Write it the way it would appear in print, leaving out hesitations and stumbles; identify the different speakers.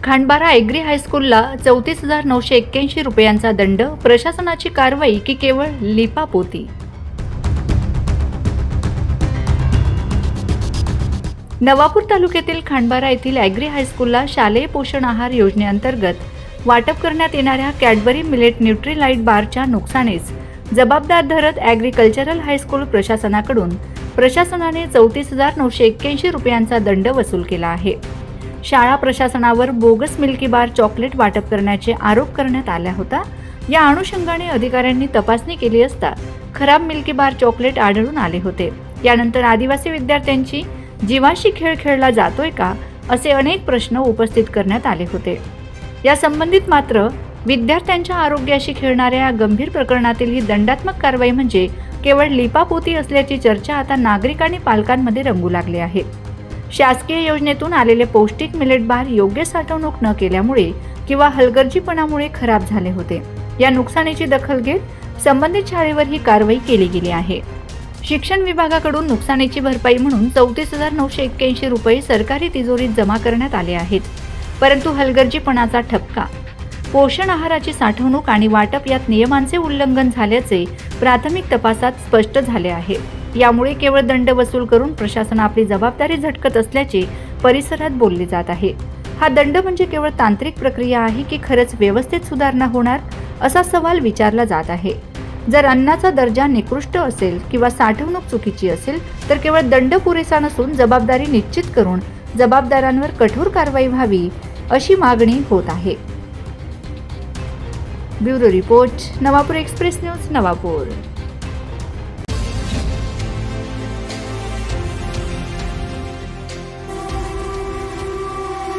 Speaker 1: Khandbara agree हायस्कूलला 34,981 रुपयांचा दंड, प्रशासनाची कारवाई की केवळ लिपापोती? नवापूर तालुक्यातील खांडबारा येथील ॲग्री हायस्कूलला शालेय पोषण आहार योजनेअंतर्गत वाटप करण्यात येणाऱ्या कॅडबरी मिलेट न्यूट्रीलाइट बारच्या नुकसानीस जबाबदार धरत ॲग्रिकल्चरल हायस्कूल प्रशासनाने 34,981 रुपयांचा दंड वसूल केला आहे. शाळा प्रशासनावर बोगस मिल्की बार चॉकलेट वाटप करण्याचे आरोप करण्यात आला होता. या अनुषंगाने अधिकाऱ्यांनी तपासणी केली असता खराब मिल्की बार चॉकलेट आढळून आले होते. यानंतर आदिवासी विद्यार्थ्यांची जीवाशी खेळ खेळला जातोय का, असे अनेक प्रश्न उपस्थित करण्यात आले होते. या संबंधित मात्र विद्यार्थ्यांच्या आरोग्याशी खेळणाऱ्या या गंभीर प्रकरणातील ही दंडात्मक कारवाई म्हणजे केवळ लिपापोती असल्याची चर्चा आता नागरिक आणि पालकांमध्ये रंगू लागली आहे. शासकीय योजनेतून आलेले पौष्टिक मिलेट बार योग्य साठवणूक न केल्यामुळे किंवा हलगर्जीपणामुळे खराब झाले होते. या नुकसानीची दखल घेत संबंधित शाळेवर ही कारवाई केली गेली आहे. शिक्षण विभागाकडून नुकसानीची भरपाई म्हणून 34,981 रुपये सरकारी तिजोरीत जमा करण्यात आले आहेत. परंतु हलगर्जीपणाचा ठपका, पोषण आहाराची साठवणूक आणि वाटप यात नियमांचे उल्लंघन झाल्याचे प्राथमिक तपासात स्पष्ट झाले आहे. यामुळे केवळ दंड वसूल करून प्रशासन आपली जबाबदारी झटकत असल्याचे परिसरात बोलले जात आहे. हा दंड म्हणजे केवळ तांत्रिक प्रक्रिया आहे की खरंच व्यवस्थेत सुधारणा होणार, असा सवाल विचारला जात आहे. जर अन्नाचा दर्जा निकृष्ट असेल किंवा साठवणूक चुकीची असेल तर केवळ दंड पुरेसा नसून जबाबदारी निश्चित करून जबाबदारांवर कठोर कारवाई व्हावी, अशी मागणी होत आहे. Bureau report, Navapur express news, Navapur.